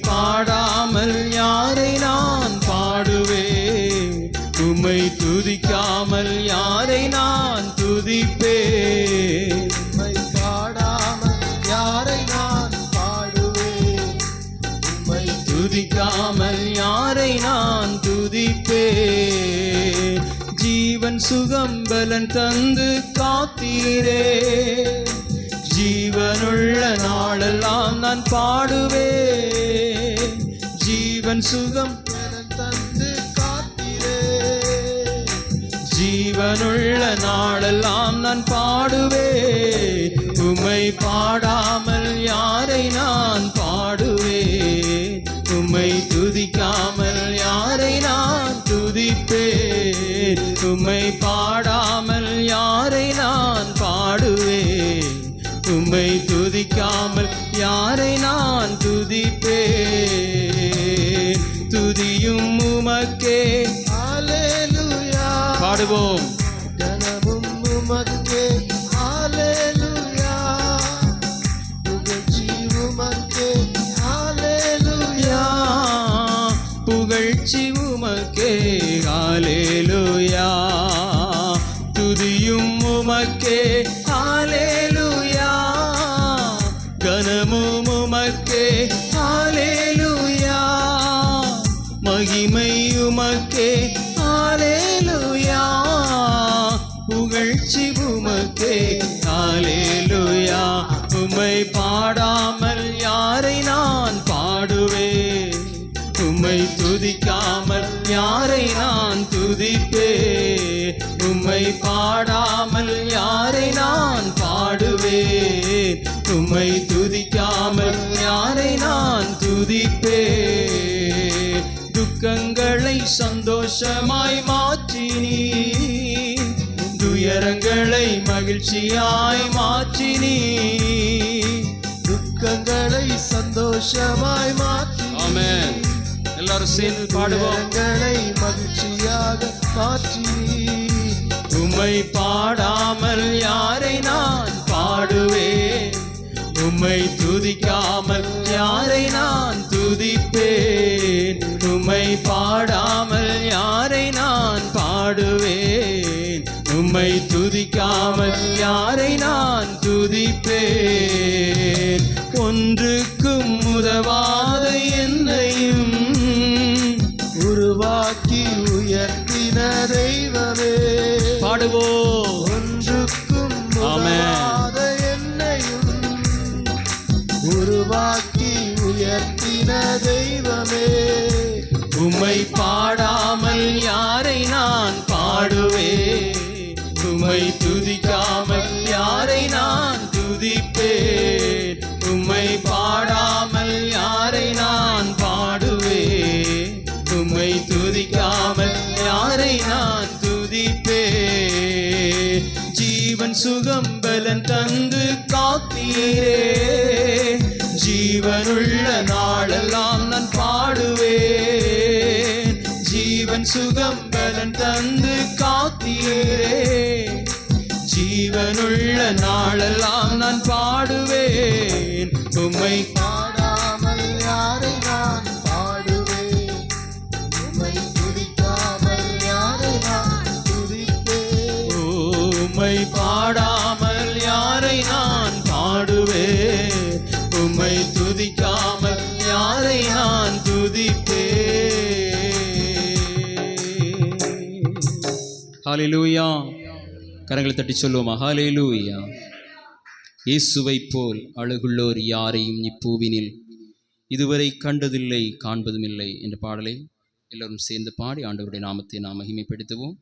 பாடாமல் யாரை நான் பாடுவேன்? உம்மை துதிக்காமல் யாரை நான் துதிப்பேன்? உம்மை பாடாமல் யாரை நான் பாடுவேன்? உம்மை துதிக்காமல் யாரை நான் துதிப்பேன்? ஜீவன் சுகம் பலன் தந்து காத்தீரே, ஜீவனுள்ள நாளெல்லாம் நான் பாடுவேன். ஜீவன் சுகம் பலன் தந்து காத்தீரே, ஜீவனுள்ள நாளெல்லாம் நான் பாடுவேன். உம்மை பாடாமல் யாரை நான் பாடுவேன்? உம்மை துதிக்காமல் யாரை நான் துதிப்பேன்? உம்மை பாடாமல் யாரை நான் பாடுவேன்? உம்மை துதிக்காமல் யாரை நான் துதிப்பேன்? துதியும் உமக்கே, ஹல்லேலூயா. பாடுவோம். கனமும் உமக்கே, ஹல்லேலூயா. புகழ்ச்சி உமக்கே, ஹல்லேலூயா. புகழ்ச்சி உமக்கே, ஹல்லேலூயா. துதியும் உமக்கே, ஹல்லேலூயா. கனமும் உமக்கே, ஹல்லேலூயா. மகிமை உமக்கே, ஹல்லேலூயா. புகழ்ச்சி உமக்கே, ஹல்லேலூயா. உம்மை பாடாமல் யாரை நான் பாடுவேன்? உம்மை துதிக்காமல் யாரை நான் துதிப்பேன்? உம்மை பாடாமல் யாரை நான் பாடுவேன்? உம்மை துதிக்காமல் யாரை நான் துதிப்பேன்? துக்கங்களை சந்தோஷமாய் மாற்றினீ, துயரங்களை மகிழ்ச்சியாய் மாற்றினீ. துக்கங்களை சந்தோஷமாய் மாற்றி, ஆமென். எல்லாரும் சேர்ந்து பாடுவோம். துயரங்களை மகிழ்ச்சியாக மாற்றி. உம்மை பாடாமல் யாரை நான் பாடுவேன்? உம்மை துதிக்காமல் யாரை நான் துதிப்பேன்? உம்மை பாடாமல் யாரை நான் பாடுவேன்? உம்மை துதிக்காமல் யாரை நான் துதிப்பேன்? ஒன்றுக்கும் உதவாத என்னையும் உருவாக்கி உயர்த்தின தெய்வமே, பாடுவோம். ஒன்றுக்கும் ஆமென். உதவாத என்னையும் உருவாக்கி உயர்த்தின தெய்வமே, உம்மை பாடாமல் யாரை நான் பாடுவேன்? உம்மை துதிக்காமல் யாரை நான் துதிப்பேன்? உம்மை பாடாமல் யாரை நான் பாடுவேன்? உம்மை துதிக்காமல் யாரை நான் துதிப்பேன்? ஜீவன் சுகம் பலன் தந்து காத்தீரே, ஜீவனுள்ள நாளெல்லாம் நான் பாடுவேன். ஜீவன் சுகம் பலன் தந்து காத்தீரே, ஜீவனுள்ள நாளெல்லாம் நான் பாடுவேன். உம்மை பாடாமல் யாரை நான் பாடுவேன்? உம்மை துதிக்காமல் யாரை நான் துதிப்பேன்? உம்மை பாடாமல் யாரை நான் பாடுவேன்? உம்மை துதிக்காமல் யாரை நான் துதிப்பேன்? ஹல்லேலூயா. கரங்களை தட்டி சொல்லுவோமா? ஹல்லேலூயா. இயேசுவை போல் அழகுள்ளோர் யாரையும் இப்பூவினில் இதுவரை கண்டதில்லை, காண்பதுமில்லை என்ற பாடலை எல்லோரும் சேர்ந்து பாடி ஆண்டவருடைய நாமத்தை நாம் மகிமைப்படுத்துவோம்.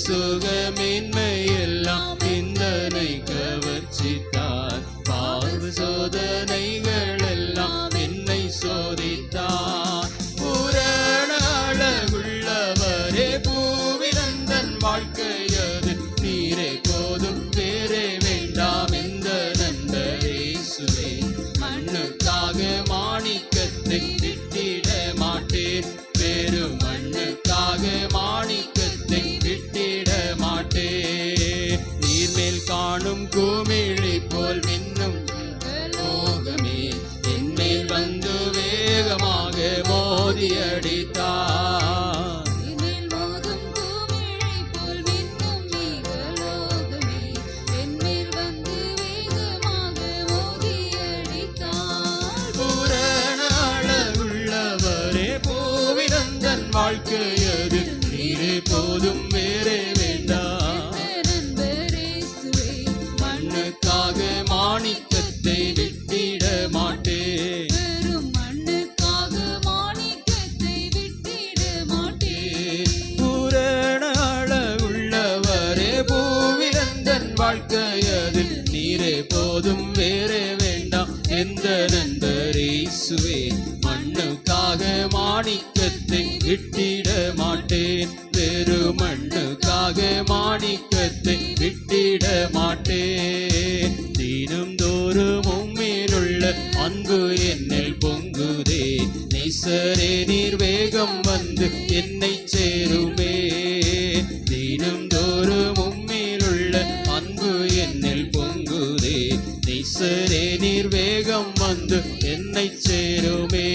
சுகமின்மையெல்லாம் சிந்தனை கவர்ச்சித்தார். பாவ சோதனைகள் எல்லாம் என்னை சோதித்தார். பூரண அழகுள்ளவரே பூவிலந்தன் வாழ்க்கையது நீரே போதும் வேறே வேண்டாம் எந்த நண்பர் இயேசுவே. மண்ணுக்காக மாணிக்கத்தை விட்டிட மாட்டேன், வேறு மண்ணுக்காக மாணிக்கத்தை விட்டிட மாட்டேன். நீர்மேல் காணும் குமிழி போல் மின்னும் லோகமே என்மேல் வந்து வேகமாக மோதி அடித்தார். என்மேல் மோதும் குமிழி போல் மின்னும் மேகலோகமே என்மேல் வந்து வேகமாக மோதி அடித்தார். பூரண அழகுள்ளவரே பூவிலந்தன் வாழ்க்கையது நீரே போதும் வேறே வேண்டாம். நண்பர் இயேசுவே, மண்ணுக்காக மாணிக்கத்தை விட்டிட மாட்டேன், வெறும் மண்ணுக்காக மாணிக்கத்தை விட்டிட மாட்டேன். பூரண அழகுள்ளவரே பூவிலந்தன் வாழ்க்கையது நீரே போதும் வேறே வேண்டாம் எந்த நண்பர் இயேசுவே. மண்ணுக்காக மாணிக்கத்தை விட்டிட மாட்டேன், வேறு மண்ணுக்காக மாணிக்கத்தை விட்டிட மாட்டேன். தினம் தோறும் உம்மிலுள்ள அன்பு என்னில் பொங்குதே, நேசரே நீர் வேகம் வந்து என்னை சேருமே. தினம் தோறும் உம்மிலுள்ள அன்பு என்னில் பொங்குதே, நேசரே நீர் வேகம் வந்து என்னை சேருமே.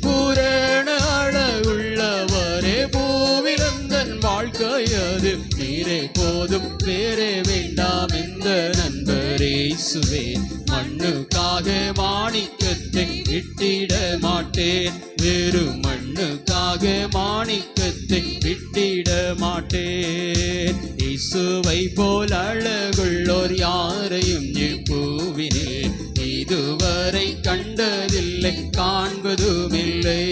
பூரண அழகுள்ளவரே பூவிலந்தன் வாழ்க்கையது நீரே போதும் வேறே வேண்டாம் எந்த நண்பர் இயேசுவே. மண்ணுக்காக மாணிக்கத்தை விட்டிட மாட்டேன், வேறு மண்ணுக்காக மாணிக்கத்தை விட்டிட மாட்டேன். இயேசுவை போல் அழகுள்ளோர் யாரையும் இப்பூவினில் இதுவரை கண்டதில்லை, காண்பதுமில்லை.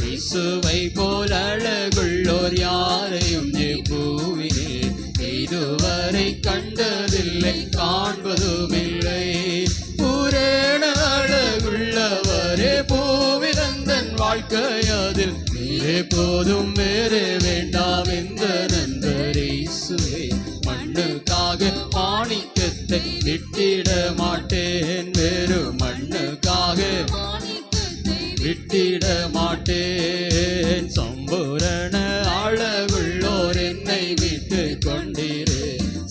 இயேசுவை போல் அழகுள்ளோர் யாரையும் இப்பூவினில் இதுவரை கண்டதில்லை, காண்பதுமில்லை. பூரண அழகுள்ளவரே பூவிலந்தன் வாழ்க்கையதில் நீரே போதும் வேறே வேண்டாம் எந்த நண்பர் இயேசுவே. மண்ணுக்காக மாணிக்கத்தை விட்டிட மாட்டேன், வேறு மண்ணுக்காக மாணிக்கத்தை விட்டிட மாட்டேன். சம்பூரண அழகுள்ளோர் என்னை விட்டு கொண்டீரே,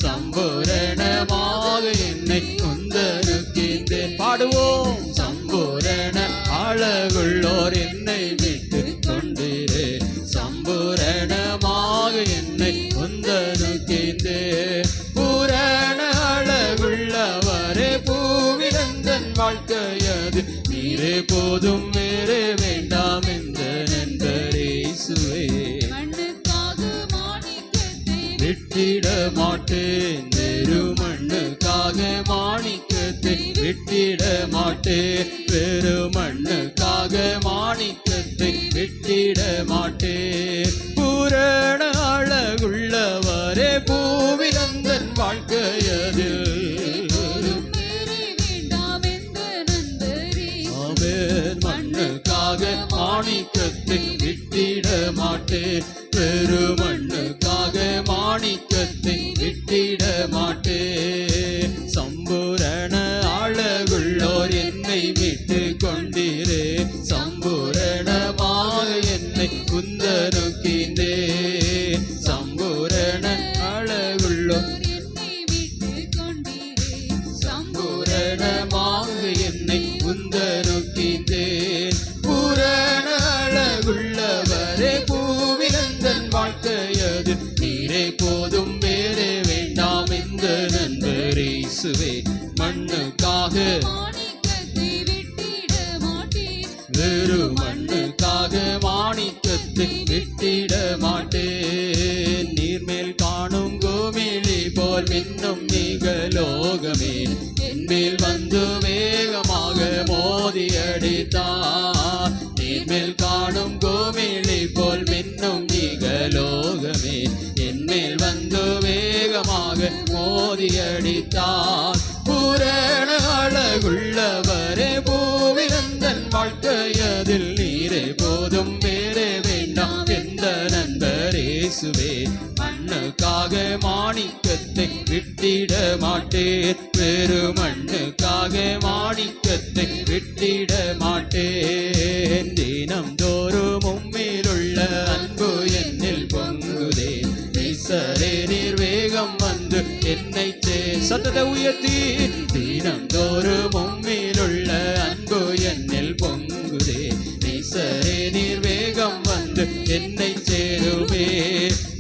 சம்பூரணமாக என்னை உந்தனுக்கின்றேன். பாடுவோம். சம்பூரண அழகுள்ளோர் என்னை விட்டு கொண்டீரே, சம்பூரணமாக என்னை உந்தனுக்கின்றேன். பூரண அழகுள்ளவரே பூவிலந்தன் வாழ்க்கையது நீரே போதும் வேறே வேண்டாம் எந்த நண்பர் இயேசுவே. மண்ணுக்காக மாணிக்கத்தை விட்டிட மாட்டேன், வேறு மண்ணுக்காக மாணிக்கத்தை விட்டிட மாட்டேன், வேறு மண்ணுக்காக மாணிக்கத்தை விட்டிட மாட்டேன். பூரண அழகுள்ளவரே பூவிலந்தன் வாழ்க்கையதில் வேறே வேண்டாம் எந்த நண்பர் இயேசுவே. ஆமென். மண்ணுக்காக மாணிக்கத்தை விட்டிட மாட்டேன், வேறு மண்ணுக்காக மாணிக்கத்தை விட்டிட மாட்டேன். சம்பூரண அழகுள்ளோர் என்னை விட்டு கொண்டீரே, சம்பூரணமாக என்னை உந்தனுக்கின்றேன். சம்பூரண அழகுள்ளோர் என்னை விட்டு கொண்டீரே, சம்பூரணமாக என்னை உந்தனுக்கின்றேன். பூரண அழகுள்ளவரே பூவிலந்தன் வாழ்க்கையது நீரே போதும் வேறே வேண்டாம் எந்த நண்பர் இயேசுவே. மண்ணுக்காக மாணிக்கத்தை விட்டிட மாட்டேன், வேறு மண்ணுக்காக மாணிக்கத்தை விட்டிட மாட்டேன். நீர்மேல் காணும் கோமிழி போல் மின்னும் நீகலோகமே என்மேல் வந்து வேகமாக மோதி அடித்தார். நீர்மேல் காணும் கோமிழி போல் மின்னும் நீகலோகமே என்மேல் இயேசுவே மண்ணுக்காக மாணிக்கத்தை விட்டிட மாட்டேன் வெறும் மண்ணுக்காக மாணிக்கத்தை விட்டிட மாட்டேன் தினம் தோறும் உம்மிலுள்ள அன்பு என்னில் பொங்குதே நேசரே நீர் வேகம் வந்து என்னை சத்தத்தை உயர்த்தி தினம் தோறும் உம்மிலுள்ள அன்பு என்னில் பொங்குதே நேசரே நீர் வேகம் வந்து என்னை சேருமே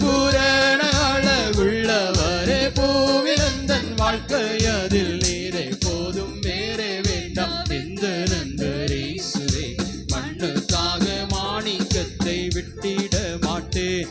பூரண அழகுள்ளவரே பூவிலந்தன் வாழ்க்கை அதில் நீரை போதும் வேறே வேண்டாம் எந்த நண்பரீசுவே மண்ணுக்காக மாணிக்கத்தை விட்டிட மாட்டேன்